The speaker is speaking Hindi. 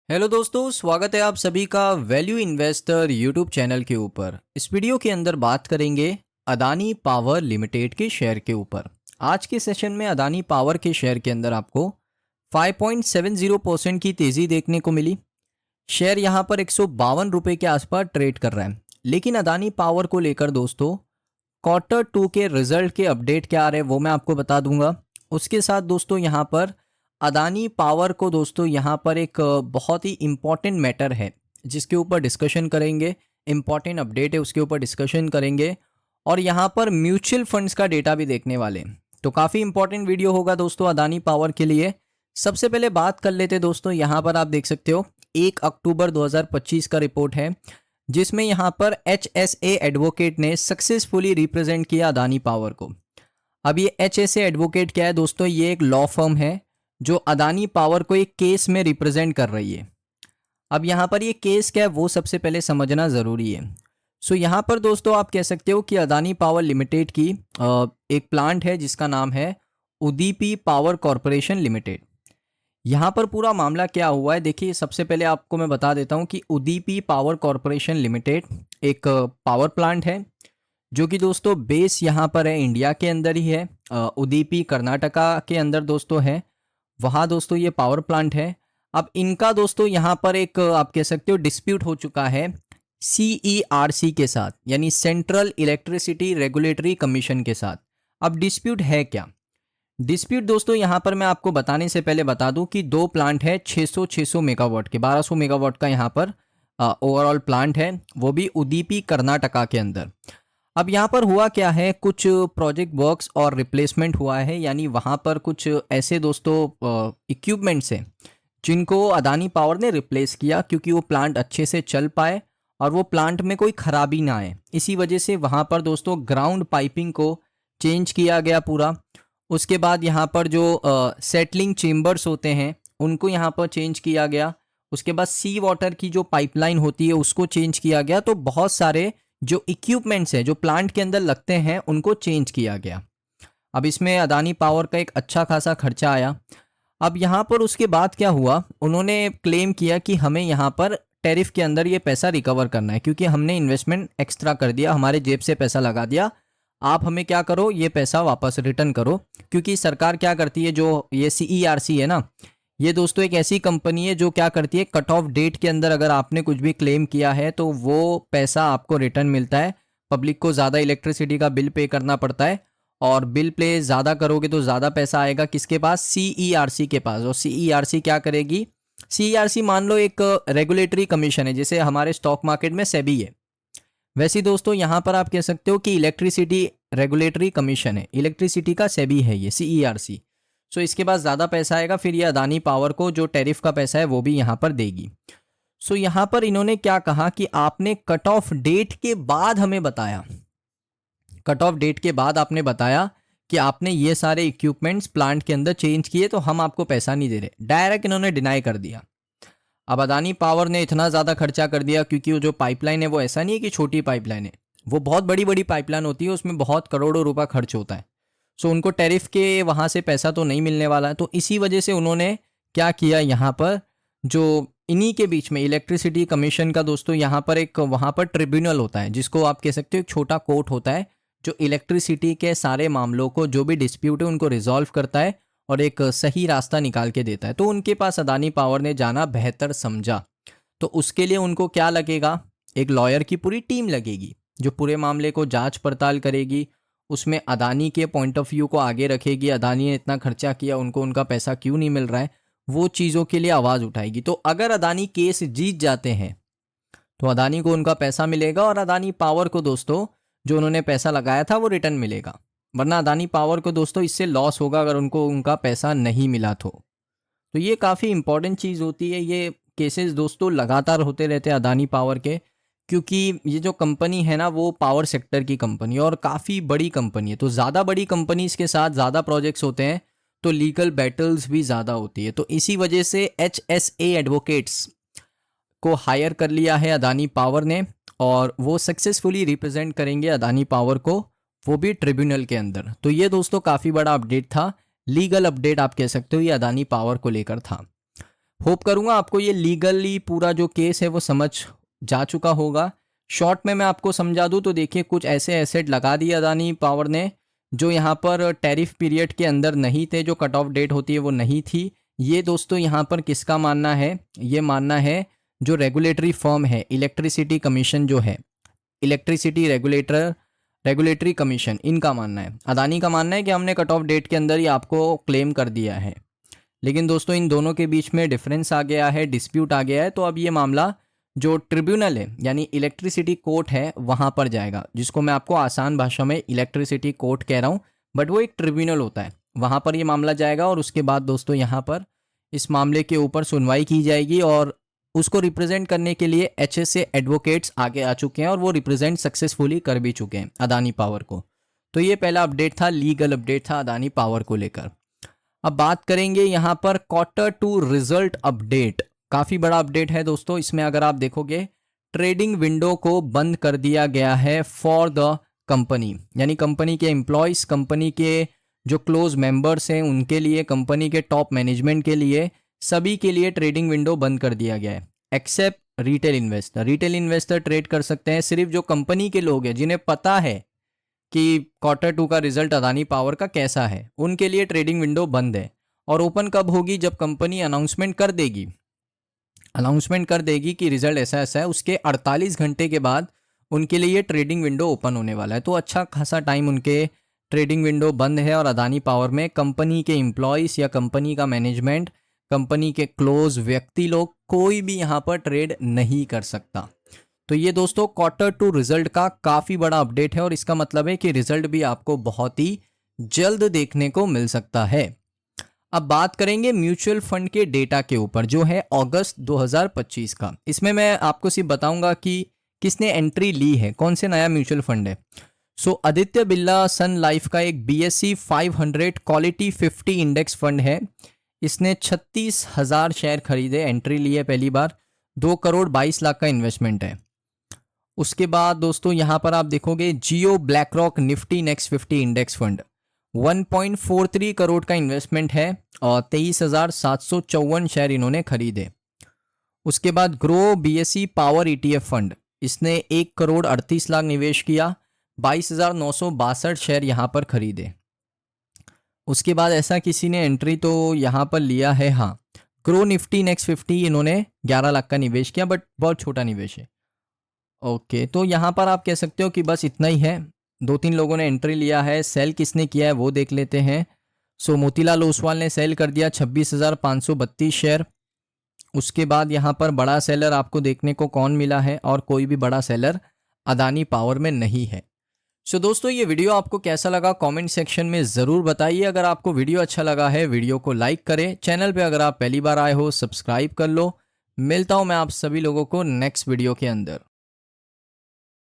हेलो दोस्तों, स्वागत है आप सभी का वैल्यू इन्वेस्टर यूट्यूब चैनल के ऊपर। इस वीडियो के अंदर बात करेंगे अदानी पावर लिमिटेड के शेयर के ऊपर। आज के सेशन में अदानी पावर के शेयर के अंदर आपको 5.70% की तेज़ी देखने को मिली। शेयर यहाँ पर 152 रुपये के आसपास ट्रेड कर रहा है। लेकिन अदानी पावर को लेकर दोस्तों Q2 के रिजल्ट के अपडेट क्या आ रहे हैं वो मैं आपको बता दूंगा। उसके साथ दोस्तों यहाँ पर अदानी पावर को दोस्तों यहाँ पर एक बहुत ही इम्पॉर्टेंट मैटर है जिसके ऊपर डिस्कशन करेंगे। इम्पॉर्टेंट अपडेट है उसके ऊपर डिस्कशन करेंगे और यहाँ पर म्यूचुअल फंड्स का डेटा भी देखने वाले हैं। तो काफ़ी इंपॉर्टेंट वीडियो होगा दोस्तों अदानी पावर के लिए। सबसे पहले बात कर लेते दोस्तों, यहाँ पर आप देख सकते हो 1 अक्टूबर 2025 का रिपोर्ट है जिसमें यहाँ पर HSA एडवोकेट ने सक्सेसफुली रिप्रेजेंट किया अदानी पावर को। अब ये HSA एडवोकेट क्या है दोस्तों? ये एक लॉ फर्म है जो अदानी पावर को एक केस में रिप्रेजेंट कर रही है। अब यहाँ पर ये केस क्या है वो सबसे पहले समझना ज़रूरी है। सो यहाँ पर दोस्तों आप कह सकते हो कि अदानी पावर लिमिटेड की एक प्लांट है जिसका नाम है उदीपी पावर कॉरपोरेशन लिमिटेड। यहाँ पर पूरा मामला क्या हुआ है देखिए, सबसे पहले आपको मैं बता देता हूँ कि उदीपी पावर कॉरपोरेशन लिमिटेड एक पावर प्लांट है जो कि दोस्तों बेस यहाँ पर है इंडिया के अंदर ही है। उदीपी कर्नाटका के अंदर दोस्तों है, वहाँ दोस्तों ये पावर प्लांट है। अब इनका दोस्तों यहाँ पर एक आप कह सकते हो डिस्प्यूट हो चुका है CERC के साथ, यानी सेंट्रल इलेक्ट्रिसिटी रेगुलेटरी कमीशन के साथ। अब डिस्प्यूट है क्या? डिस्प्यूट दोस्तों यहाँ पर मैं आपको बताने से पहले बता दूं कि दो प्लांट है 600 मेगावाट के, 1200 मेगावाट का यहाँ पर ओवरऑल प्लांट है, वो भी उदीपी कर्नाटका के अंदर। अब यहाँ पर हुआ क्या है, कुछ प्रोजेक्ट वर्क्स और रिप्लेसमेंट हुआ है, यानी वहाँ पर कुछ ऐसे दोस्तों इक्विपमेंट्स हैं जिनको अदानी पावर ने रिप्लेस किया क्योंकि वो प्लांट अच्छे से चल पाए और वो प्लांट में कोई खराबी ना आए। इसी वजह से वहाँ पर दोस्तों ग्राउंड पाइपिंग को चेंज किया गया पूरा। उसके बाद यहाँ पर जो सेटलिंग चेम्बर्स होते हैं उनको यहाँ पर चेंज किया गया। उसके बाद सी वाटर की जो पाइपलाइन होती है उसको चेंज किया गया। तो बहुत सारे जो इक्विपमेंट्स हैं जो प्लांट के अंदर लगते हैं उनको चेंज किया गया। अब इसमें अदानी पावर का एक अच्छा खासा खर्चा आया। अब यहाँ पर उसके बाद क्या हुआ, उन्होंने क्लेम किया कि हमें यहाँ पर टैरिफ के अंदर ये पैसा रिकवर करना है क्योंकि हमने इन्वेस्टमेंट एक्स्ट्रा कर दिया, हमारे जेब से पैसा लगा दिया, आप हमें क्या करो ये पैसा वापस रिटर्न करो। क्योंकि सरकार क्या करती है, जो ये CERC है ना, ये दोस्तों एक ऐसी कंपनी है जो क्या करती है, कट ऑफ डेट के अंदर अगर आपने कुछ भी क्लेम किया है तो वो पैसा आपको रिटर्न मिलता है। पब्लिक को ज़्यादा इलेक्ट्रिसिटी का बिल पे करना पड़ता है और बिल पे ज़्यादा करोगे तो ज़्यादा पैसा आएगा किसके पास? CERC के पास। और CERC क्या करेगी? CERC मान लो एक रेगुलेटरी कमीशन है, जैसे हमारे स्टॉक मार्केट में सेबी है, वैसे ही दोस्तों यहाँ पर आप कह सकते हो कि इलेक्ट्रिसिटी रेगुलेटरी कमीशन है, इलेक्ट्रिसिटी का सेबी है ये CERC। सो इसके बाद ज़्यादा पैसा आएगा, फिर ये अदानी पावर को जो टैरिफ का पैसा है वो भी यहाँ पर देगी। सो यहाँ पर इन्होंने क्या कहा कि आपने कट ऑफ डेट के बाद हमें बताया, कट ऑफ डेट के बाद आपने बताया कि आपने ये सारे इक्विपमेंट्स प्लांट के अंदर चेंज किए तो हम आपको पैसा नहीं दे रहे। डायरेक्ट इन्होंने डिनाई कर दिया। अब अदानी पावर ने इतना ज़्यादा खर्चा कर दिया क्योंकि वो जो पाइपलाइन है वो ऐसा नहीं है कि छोटी पाइपलाइन है, वो बहुत बड़ी बड़ी पाइपलाइन होती है, उसमें बहुत करोड़ों रुपया खर्च होता है। सो उनको टैरिफ के वहाँ से पैसा तो नहीं मिलने वाला है। तो इसी वजह से उन्होंने क्या किया, यहाँ पर जो इन्हीं के बीच में इलेक्ट्रिसिटी कमीशन का दोस्तों यहाँ पर एक वहाँ पर ट्रिब्यूनल होता है जिसको आप कह सकते हो एक छोटा कोर्ट होता है जो इलेक्ट्रिसिटी के सारे मामलों को, जो भी डिस्प्यूट है उनको रिजॉल्व करता है और एक सही रास्ता निकाल के देता है। तो उनके पास अदानी पावर ने जाना बेहतर समझा। तो उसके लिए उनको क्या लगेगा, एक लॉयर की पूरी टीम लगेगी जो पूरे मामले को जांच पड़ताल करेगी, उसमें अदानी के पॉइंट ऑफ व्यू को आगे रखेगी, अदानी ने इतना खर्चा किया, उनको उनका पैसा क्यों नहीं मिल रहा है, वो चीज़ों के लिए आवाज़ उठाएगी। तो अगर अदानी केस जीत जाते हैं तो अदानी को उनका पैसा मिलेगा और अदानी पावर को दोस्तों जो उन्होंने पैसा लगाया था वो रिटर्न मिलेगा। वरना अदानी पावर को दोस्तों इससे लॉस होगा अगर उनको उनका पैसा नहीं मिला तो ये काफ़ी इंपॉर्टेंट चीज़ होती है। ये केसेस दोस्तों लगातार होते रहते हैं अदानी पावर के, क्योंकि ये जो कंपनी है ना वो पावर सेक्टर की कंपनी है और काफ़ी बड़ी कंपनी है। तो ज़्यादा बड़ी कंपनीज के साथ ज़्यादा प्रोजेक्ट्स होते हैं तो लीगल बैटल्स भी ज़्यादा होती है। तो इसी वजह से HSA एडवोकेट्स को हायर कर लिया है अदानी पावर ने और वो सक्सेसफुली रिप्रेजेंट करेंगे अदानी पावर को, वो भी ट्रिब्यूनल के अंदर। तो ये दोस्तों काफ़ी बड़ा अपडेट था, लीगल अपडेट आप कह सकते हो, ये अदानी पावर को लेकर था। होप करूंगा आपको ये लीगली पूरा जो केस है वो समझ जा चुका होगा। शॉर्ट में मैं आपको समझा दूं तो देखिए, कुछ ऐसे एसेट लगा दिए अदानी पावर ने जो यहाँ पर टैरिफ पीरियड के अंदर नहीं थे, जो कट ऑफ डेट होती है वो नहीं थी। ये दोस्तों यहाँ पर किसका मानना है? ये मानना है जो रेगुलेटरी फर्म है, इलेक्ट्रिसिटी कमीशन जो है, इलेक्ट्रिसिटी रेगुलेटरी कमीशन, इनका मानना है। अदानी का मानना है कि हमने कट ऑफ डेट के अंदर ही आपको क्लेम कर दिया है। लेकिन दोस्तों इन दोनों के बीच में डिफरेंस आ गया है, डिस्प्यूट आ गया है। तो अब ये मामला जो ट्रिब्यूनल है यानी इलेक्ट्रिसिटी कोर्ट है वहाँ पर जाएगा, जिसको मैं आपको आसान भाषा में इलेक्ट्रिसिटी कोर्ट कह रहा हूँ, बट वो एक ट्रिब्यूनल होता है। वहाँ पर ये मामला जाएगा और उसके बाद दोस्तों यहाँ पर इस मामले के ऊपर सुनवाई की जाएगी और उसको रिप्रेजेंट करने के लिए HSA एडवोकेट्स आगे आ चुके हैं और वो रिप्रेजेंट सक्सेसफुली कर भी चुके हैं अदानी पावर को। तो ये पहला अपडेट था, लीगल अपडेट था अदानी पावर को लेकर। अब बात करेंगे यहाँ पर Q2 रिजल्ट अपडेट। काफ़ी बड़ा अपडेट है दोस्तों। इसमें अगर आप देखोगे, ट्रेडिंग विंडो को बंद कर दिया गया है फॉर द कंपनी, यानी कंपनी के एम्प्लॉयज़, कंपनी के जो क्लोज मेंबर्स हैं उनके लिए, कंपनी के टॉप मैनेजमेंट के लिए, सभी के लिए ट्रेडिंग विंडो बंद कर दिया गया है except retail investor. Retail investor trade कर सकते हैं, सिर्फ जो कंपनी के लोग हैं जिन्हें पता है कि Q2 का रिजल्ट अदानी पावर का कैसा है, उनके लिए ट्रेडिंग विंडो बंद है। और ओपन कब होगी? जब कंपनी अनाउंसमेंट कर देगी कि रिजल्ट ऐसा ऐसा है, उसके 48 घंटे के बाद उनके लिए ट्रेडिंग विंडो ओपन होने वाला है। तो अच्छा खासा टाइम उनके ट्रेडिंग विंडो बंद है और अदानी पावर में कंपनी के एम्प्लॉयज़ या कंपनी का मैनेजमेंट, कंपनी के क्लोज व्यक्ति लोग, कोई भी यहाँ पर ट्रेड नहीं कर सकता। तो ये दोस्तों Q2 रिजल्ट का काफ़ी बड़ा अपडेट है और इसका मतलब है कि रिजल्ट भी आपको बहुत ही जल्द देखने को मिल सकता है। अब बात करेंगे म्यूचुअल फंड के डेटा के ऊपर जो है अगस्त 2025 का। इसमें मैं आपको सिर्फ बताऊंगा कि किसने एंट्री ली है, कौन से नया म्यूचुअल फंड है। सो आदित्य बिरला सन लाइफ का एक BSE 500 क्वालिटी 50 इंडेक्स फंड है। इसने 36,000 शेयर खरीदे, एंट्री ली है पहली बार, 2 करोड़ 22 लाख का इन्वेस्टमेंट है। उसके बाद दोस्तों यहाँ पर आप देखोगे Jio BlackRock Nifty next 50 index fund, 1.43 crore का इन्वेस्टमेंट है और 23,754 शेयर इन्होंने खरीदे। उसके बाद grow BSE power ETF fund, इसने 1 करोड़ 38 लाख निवेश किया, 22,962 शेयर यहाँ पर खरीदे। उसके बाद ऐसा किसी ने एंट्री तो यहाँ पर लिया है, हाँ, ग्रो निफ्टी नेक्स्ट 50, इन्होंने 11 लाख का निवेश किया, बट बहुत छोटा निवेश है। ओके, तो यहाँ पर आप कह सकते हो कि बस इतना ही है। 2-3 लोगों ने एंट्री लिया है। सेल किसने किया है वो देख लेते हैं। सो मोतीलाल ओसवाल ने सेल कर दिया 26,532 शेयर। उसके बाद यहाँ पर बड़ा सेलर आपको देखने को कौन मिला है, और कोई भी बड़ा सेलर अदानी पावर में नहीं है। सो दोस्तों ये वीडियो आपको कैसा लगा कमेंट सेक्शन में ज़रूर बताइए। अगर आपको वीडियो अच्छा लगा है वीडियो को लाइक करें, चैनल पे अगर आप पहली बार आए हो सब्सक्राइब कर लो। मिलता हूँ मैं आप सभी लोगों को नेक्स्ट वीडियो के अंदर।